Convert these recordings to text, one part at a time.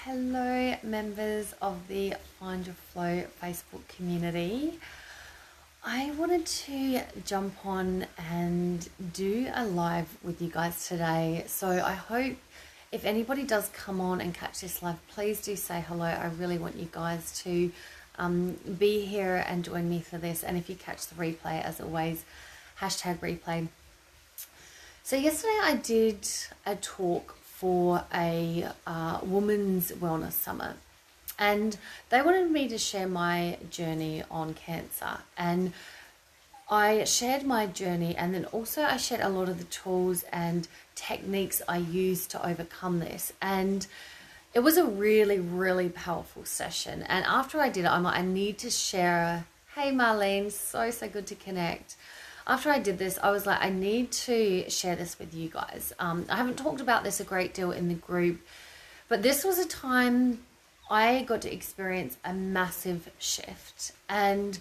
Hello, members of the Find Your Flow Facebook community. I wanted to jump on and do a live with you guys today. So I hope if anybody does come on and catch this live, please do say hello. I really want you guys to be here and join me for this. And if you catch the replay, as always, hashtag replay. So yesterday I did a talk for a women's wellness summit, and they wanted me to share my journey on cancer, and I shared my journey, and then also I shared a lot of the tools and techniques I used to overcome this. And it was a really powerful session. And after I did it, I'm like, I need to share. Hey Marlene, so good to connect. After I did this, I was like, I need to share this with you guys. I haven't talked about this a great deal in the group, but this was a time I got to experience a massive shift. And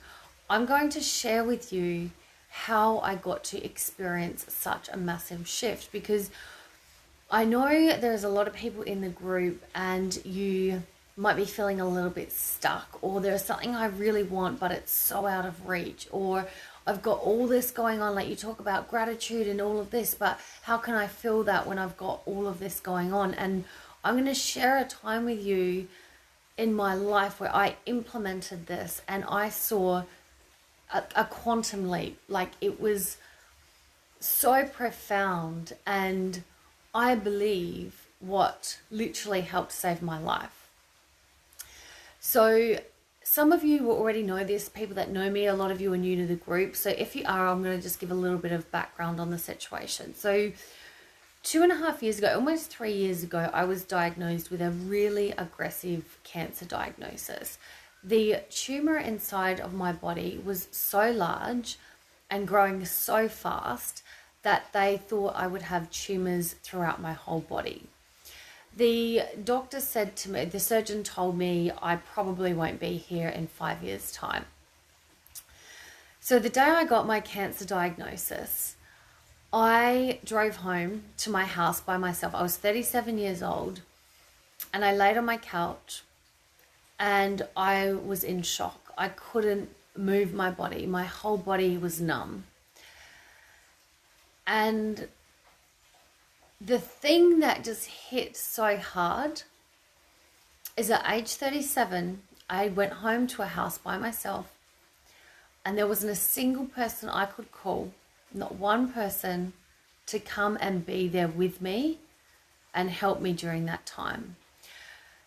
I'm going to share with you how I got to experience such a massive shift, because I know there's a lot of people in the group and you might be feeling a little bit stuck, or there's something I really want, but it's so out of reach, or I've got all this going on, like you talk about gratitude and all of this, but how can I feel that when I've got all of this going on? And I'm going to share a time with you in my life where I implemented this and I saw a quantum leap. Like, it was so profound, and I believe what literally helped save my life. So some of you will already know this, people that know me, a lot of you are new to the group. So if you are, I'm going to just give a little bit of background on the situation. So 2.5 years ago, almost 3 years ago, I was diagnosed with a really aggressive cancer diagnosis. The tumor inside of my body was so large and growing so fast that they thought I would have tumors throughout my whole body. The doctor said to me, the surgeon told me I probably won't be here in 5 years' time. So the day I got my cancer diagnosis, I drove home to my house by myself. I was 37 years old, and I laid on my couch and I was in shock. I couldn't move my body. My whole body was numb. And the thing that just hit so hard is at age 37, I went home to a house by myself, and there wasn't a single person I could call, not one person, to come and be there with me and help me during that time.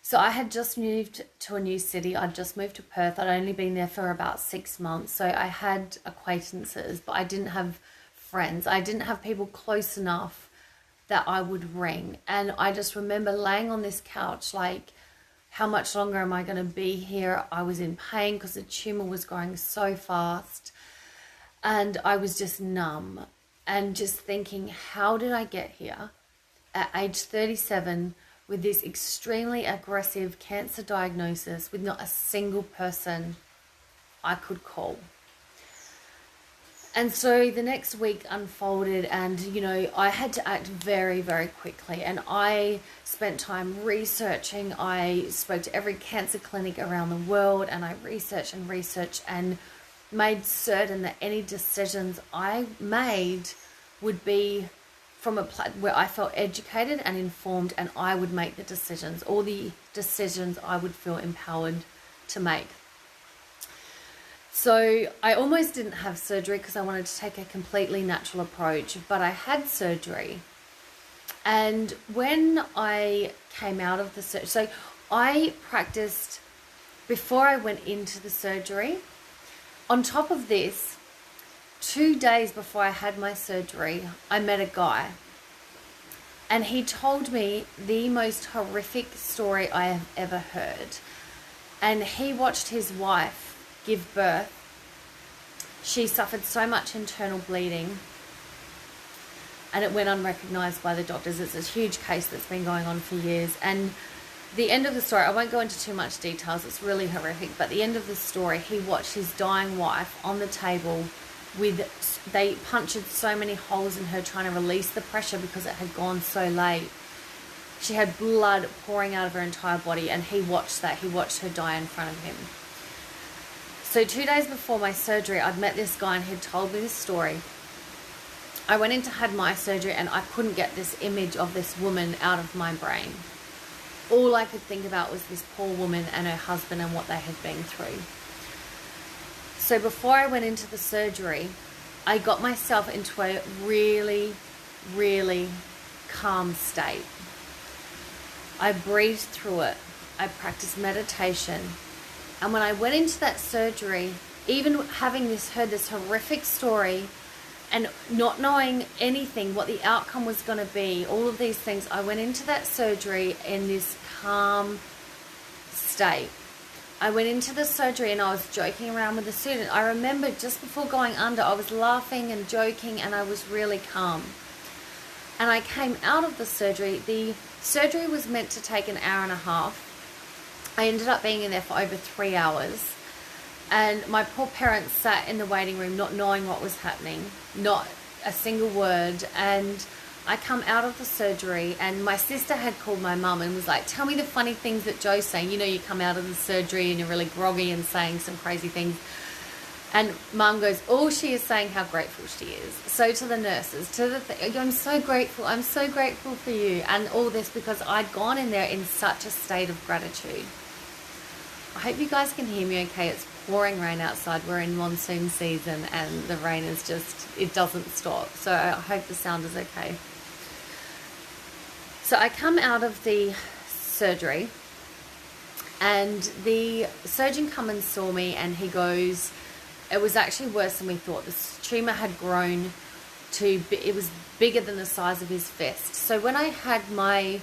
So I had just moved to a new city. I'd just moved to Perth. I'd only been there for about 6 months. So I had acquaintances, but I didn't have friends. I didn't have people close enough that I would ring. And I just remember laying on this couch, like, how much longer am I going to be here? I was in pain because the tumor was growing so fast, and I was just numb and just thinking, how did I get here at age 37 with this extremely aggressive cancer diagnosis with not a single person I could call? And so the next week unfolded, and, you know, I had to act very quickly. And I spent time researching. I spoke to every cancer clinic around the world, and I researched and made certain that any decisions I made would be from a place where I felt educated and informed, and I would make the decisions, all the decisions I would feel empowered to make. So I almost didn't have surgery because I wanted to take a completely natural approach, but I had surgery. And when I came out of the surgery, so I practiced before I went into the surgery. On top of this, 2 days before I had my surgery, I met a guy, and he told me the most horrific story I have ever heard. And he watched his wife give birth. She suffered so much internal bleeding, and it went unrecognized by the doctors. It's a huge case that's been going on for years. And the end of the story, I won't go into too much details, it's really horrific, but the end of the story, he watched his dying wife on the table they punctured so many holes in her trying to release the pressure because it had gone so late. She had blood pouring out of her entire body, and he watched that. He watched her die in front of him. So 2 days before my surgery, I'd met this guy and he'd told me this story. I went in to have my surgery and I couldn't get this image of this woman out of my brain. All I could think about was this poor woman and her husband and what they had been through. So before I went into the surgery, I got myself into a really, really calm state. I breathed through it. I practiced meditation. And when I went into that surgery, even having heard this horrific story and not knowing anything, what the outcome was going to be, all of these things, I went into that surgery in this calm state. I went into the surgery and I was joking around with the student. I remember just before going under, I was laughing and joking and I was really calm. And I came out of the surgery. The surgery was meant to take an hour and a half. I ended up being in there for over 3 hours. And my poor parents sat in the waiting room not knowing what was happening, not a single word. And I come out of the surgery and my sister had called my mum and was like, tell me the funny things that Joe's saying. You know, you come out of the surgery and you're really groggy and saying some crazy things. And mum goes, oh, she is saying how grateful she is. So to the nurses, I'm so grateful for you. And all this because I'd gone in there in such a state of gratitude. I hope you guys can hear me okay. It's pouring rain outside. We're in monsoon season and the rain is just, it doesn't stop. So I hope the sound is okay. So I come out of the surgery and the surgeon come and saw me and he goes, it was actually worse than we thought. This tumor had grown it was bigger than the size of his fist. So when I had my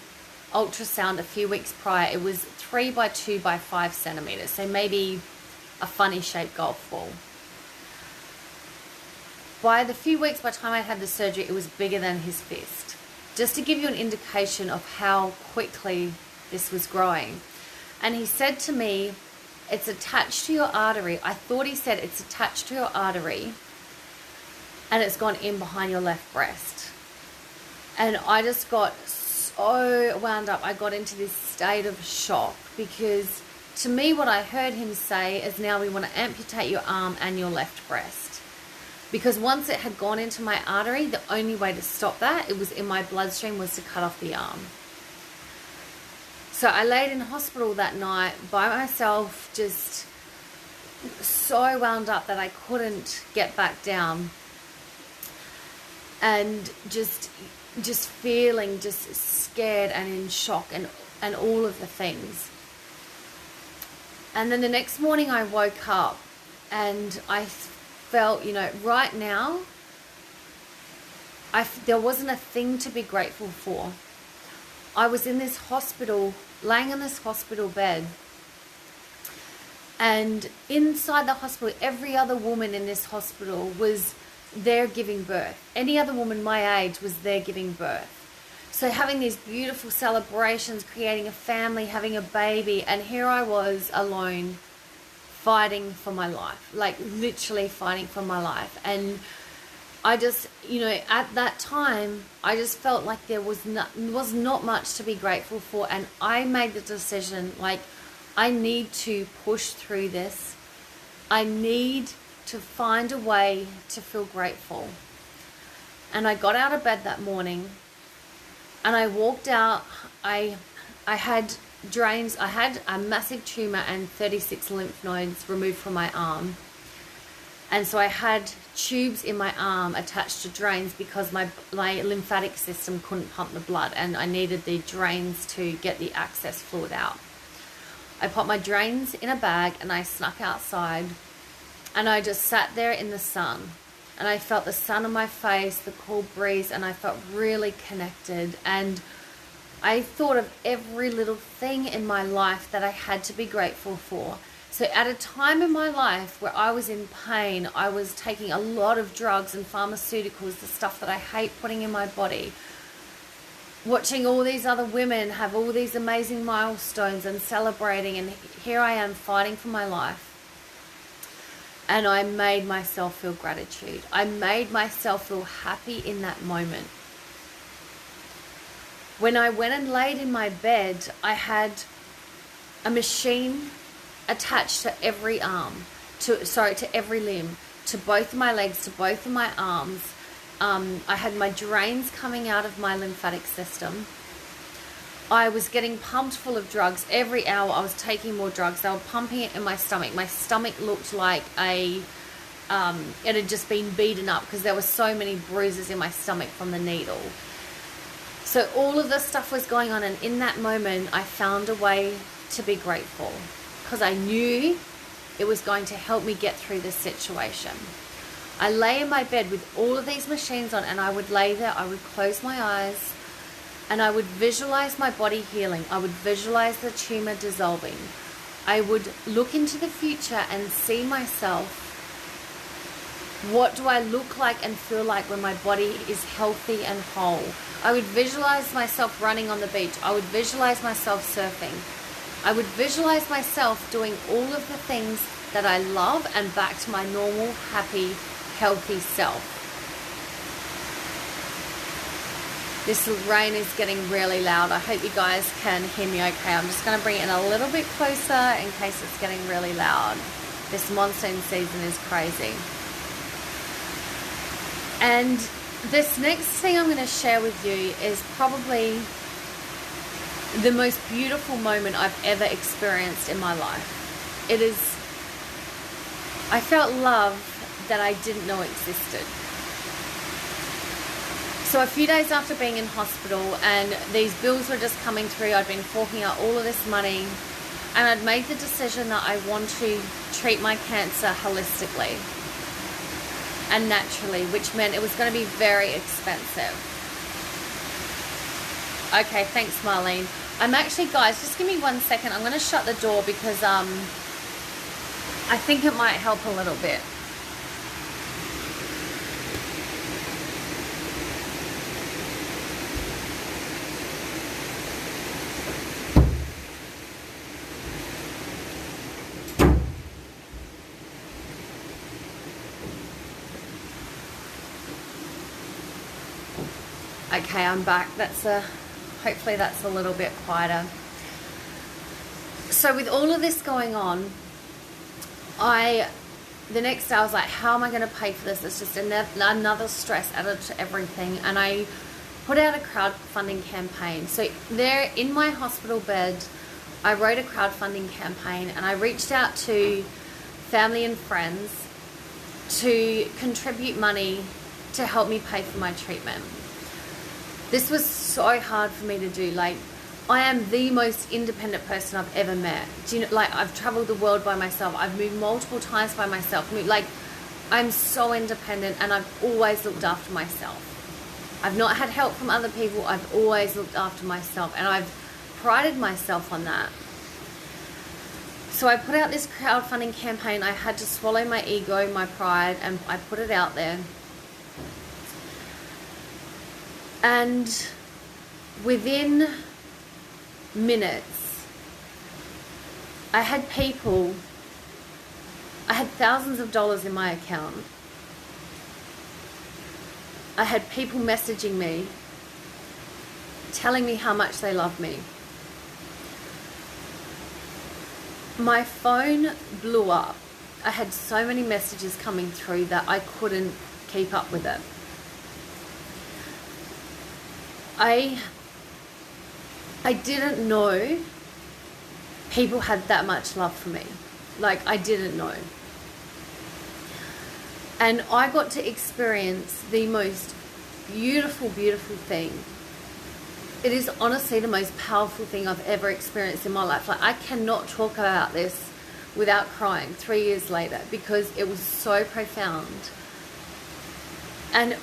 ultrasound a few weeks prior, it was 3 by 2 by 5 centimeters. So maybe a funny shaped golf ball. By the few weeks, by the time I had the surgery, it was bigger than his fist. Just to give you an indication of how quickly this was growing. And he said to me, it's attached to your artery. I thought he said it's attached to your artery and it's gone in behind your left breast. And I just got so wound up. I got into this state of shock because to me what I heard him say is now we want to amputate your arm and your left breast. Because once it had gone into my artery, the only way to stop that, it was in my bloodstream, was to cut off the arm. So I laid in hospital that night by myself, just so wound up that I couldn't get back down. And just feeling just scared and in shock and all of the things. And then the next morning I woke up and I felt, you know, right now, there wasn't a thing to be grateful for. I was in this hospital, laying in this hospital bed, and inside the hospital, every other woman in this hospital was there giving birth. Any other woman my age was there giving birth. So having these beautiful celebrations, creating a family, having a baby, and here I was alone, fighting for my life, like literally fighting for my life. And I just, you know, at that time, I just felt like there was not much to be grateful for. And I made the decision, like, I need to push through this. I need to find a way to feel grateful. And I got out of bed that morning and I walked out. I had drains. I had a massive tumor and 36 lymph nodes removed from my arm. And so I had tubes in my arm attached to drains because my lymphatic system couldn't pump the blood and I needed the drains to get the excess fluid out. I put my drains in a bag and I snuck outside and I just sat there in the sun and I felt the sun on my face, the cool breeze, and I felt really connected. And I thought of every little thing in my life that I had to be grateful for. So at a time in my life where I was in pain, I was taking a lot of drugs and pharmaceuticals, the stuff that I hate putting in my body, watching all these other women have all these amazing milestones and celebrating, and here I am fighting for my life. And I made myself feel gratitude. I made myself feel happy in that moment. When I went and laid in my bed, I had a machine attached to every arm, to every limb, to both of my legs, to both of my arms. I had my drains coming out of my lymphatic system. I was getting pumped full of drugs. Every hour I was taking more drugs. They were pumping it in my stomach. My stomach looked like it had just been beaten up because there were so many bruises in my stomach from the needle. So all of this stuff was going on, and in that moment I found a way to be grateful because I knew it was going to help me get through this situation. I lay in my bed with all of these machines on, and I would lay there, I would close my eyes, and I would visualize my body healing. I would visualize the tumor dissolving. I would look into the future and see myself. What do I look like and feel like when my body is healthy and whole? I would visualize myself running on the beach. I would visualize myself surfing. I would visualize myself doing all of the things that I love and back to my normal, happy, healthy self. This rain is getting really loud. I hope you guys can hear me okay. I'm just going to bring it in a little bit closer in case it's getting really loud. This monsoon season is crazy. And this next thing I'm going to share with you is probably the most beautiful moment I've ever experienced in my life. It is, I felt love that I didn't know existed. So a few days after being in hospital and these bills were just coming through, I'd been forking out all of this money, and I'd made the decision that I want to treat my cancer holistically and naturally, which meant it was going to be very expensive. Okay, thanks, Marlene. I'm actually, guys, just give me 1 second. I'm going to shut the door because I think it might help a little bit. Okay, I'm back. Hopefully that's a little bit quieter. So with all of this going on, the next day I was like, how am I going to pay for this? It's just another stress added to everything. And I put out a crowdfunding campaign. So there in my hospital bed, I wrote a crowdfunding campaign, and I reached out to family and friends to contribute money to help me pay for my treatment. This was so hard for me to do. Like, I am the most independent person I've ever met. Do you know, like, I've traveled the world by myself. I've moved multiple times by myself. Like, I'm so independent, and I've always looked after myself. I've not had help from other people. I've always looked after myself, and I've prided myself on that. So I put out this crowdfunding campaign. I had to swallow my ego, my pride, and I put it out there. And within minutes, I had thousands of dollars in my account. I had people messaging me, telling me how much they love me. My phone blew up. I had so many messages coming through that I couldn't keep up with it. I didn't know people had that much love for me. Like, I didn't know. And I got to experience the most beautiful, beautiful thing. It is honestly the most powerful thing I've ever experienced in my life. Like, I cannot talk about this without crying 3 years later because it was so profound. And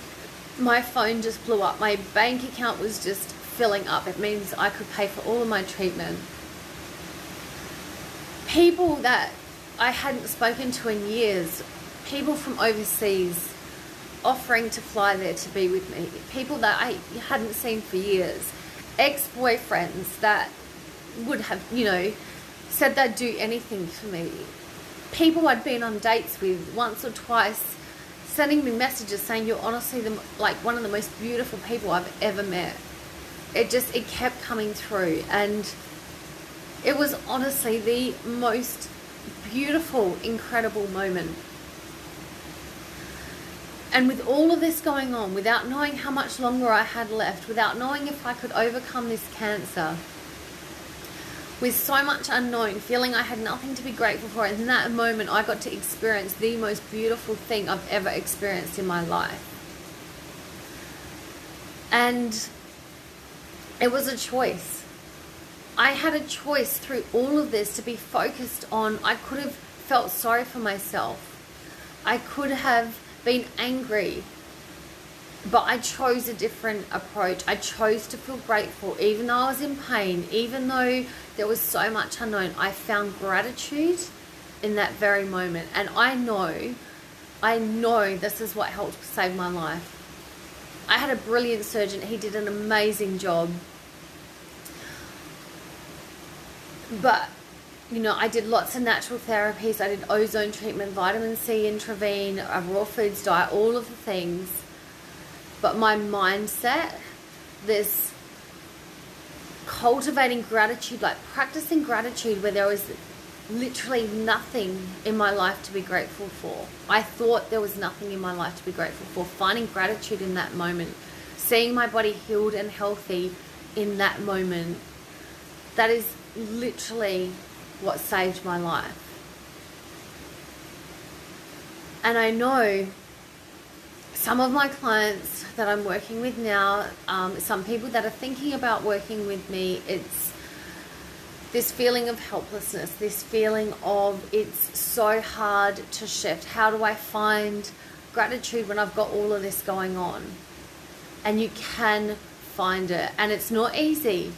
my phone just blew up. My bank account was just filling up. It means I could pay for all of my treatment. People that I hadn't spoken to in years, people from overseas offering to fly there to be with me, people that I hadn't seen for years, ex-boyfriends that would have, said they'd do anything for me, people I'd been on dates with once or twice, sending me messages saying you're honestly one of the most beautiful people I've ever met. it kept coming through, and it was honestly the most beautiful, incredible moment. And with all of this going on, without knowing how much longer I had left, without knowing if I could overcome this cancer, with so much unknown, feeling I had nothing to be grateful for, in that moment I got to experience the most beautiful thing I've ever experienced in my life. And it was a choice. I had a choice through all of this to be focused on, I could have felt sorry for myself. I could have been angry, but I chose a different approach. I chose to feel grateful, even though I was in pain, even though there was so much unknown. I found gratitude in that very moment. And I know this is what helped save my life. I had a brilliant surgeon. He did an amazing job. But I did lots of natural therapies. I did ozone treatment, vitamin C, intravene, a raw foods diet, all of the things. But my mindset, this cultivating gratitude, like practicing gratitude where there was literally nothing in my life to be grateful for. I thought there was nothing in my life to be grateful for. Finding gratitude in that moment, seeing my body healed and healthy in that moment, that is literally what saved my life. And I know some of my clients that I'm working with now, some people that are thinking about working with me, it's this feeling of helplessness, this feeling of it's so hard to shift. How do I find gratitude when I've got all of this going on? And you can find it. And it's not easy.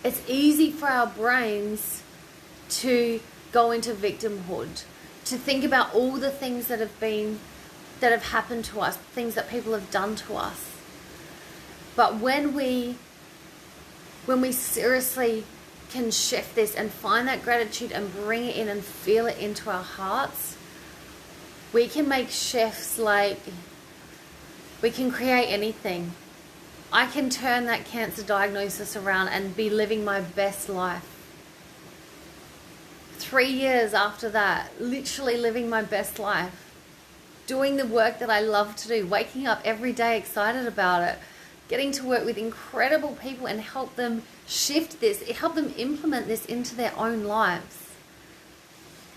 It's easy for our brains to go into victimhood, to think about all the things that have happened to us, things that people have done to us. But when we seriously can shift this and find that gratitude and bring it in and feel it into our hearts, we can make shifts like we can create anything. I can turn that cancer diagnosis around and be living my best life. 3 years after that, literally living my best life. Doing the work that I love to do, waking up every day excited about it, getting to work with incredible people and help them shift this, help them implement this into their own lives.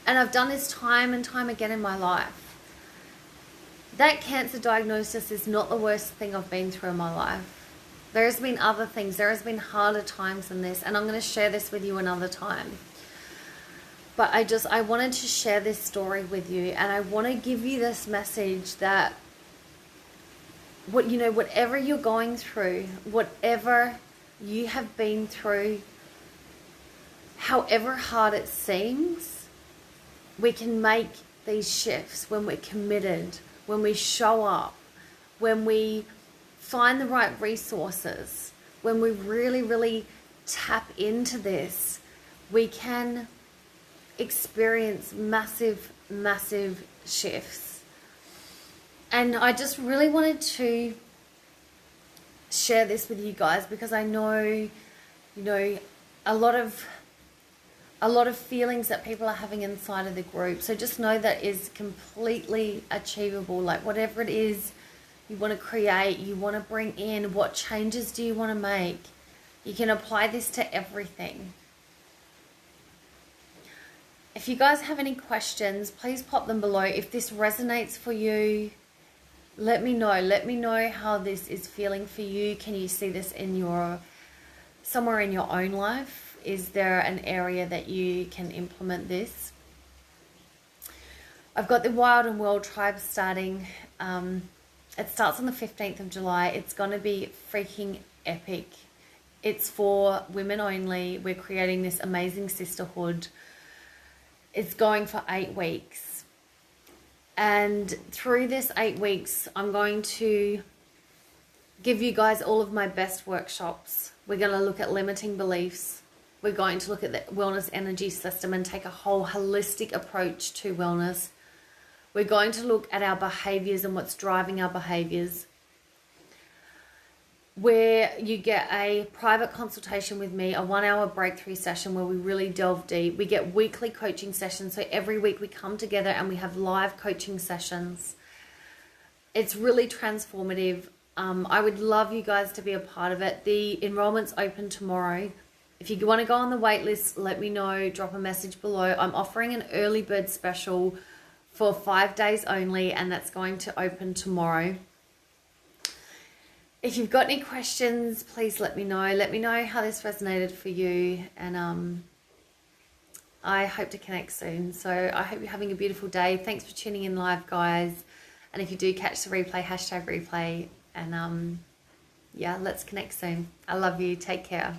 And I've done this time and time again in my life. That cancer diagnosis is not the worst thing I've been through in my life. There's been other things, there has been harder times than this, and I'm going to share this with you another time. But I wanted to share this story with you, and I want to give you this message that whatever you're going through, whatever you have been through, however hard it seems, we can make these shifts when we're committed, when we show up, when we find the right resources, when we really, really tap into this. We can experience massive, massive shifts. And I just really wanted to share this with you guys because I know, a lot of feelings that people are having inside of the group. So just know that is completely achievable. Like whatever it is you want to create, you want to bring in, what changes do you want to make? You can apply this to everything. If you guys have any questions, please pop them below. If this resonates for you, let me know. Let me know how this is feeling for you. Can you see this somewhere in your own life? Is there an area that you can implement this? I've got the Wild and World Tribe starting. It starts on the 15th of July. It's going to be freaking epic. It's for women only. We're creating this amazing sisterhood. It's going for 8 weeks. And through this 8 weeks, I'm going to give you guys all of my best workshops. We're going to look at limiting beliefs. We're going to look at the wellness energy system and take a whole holistic approach to wellness. We're going to look at our behaviors and what's driving our behaviors. where you get a private consultation with me, a 1 hour breakthrough session where we really delve deep. We get weekly coaching sessions. So every week we come together and we have live coaching sessions. It's really transformative. I would love you guys to be a part of it. The enrollment's open tomorrow. If you want to go on the wait list, let me know. Drop a message below. I'm offering an early bird special for 5 days only, and that's going to open tomorrow. If you've got any questions, please let me know. Let me know how this resonated for you, and I hope to connect soon. So I hope you're having a beautiful day. Thanks for tuning in live, guys. And if you do catch the replay, #replay, and yeah, let's connect soon. I love you. Take care.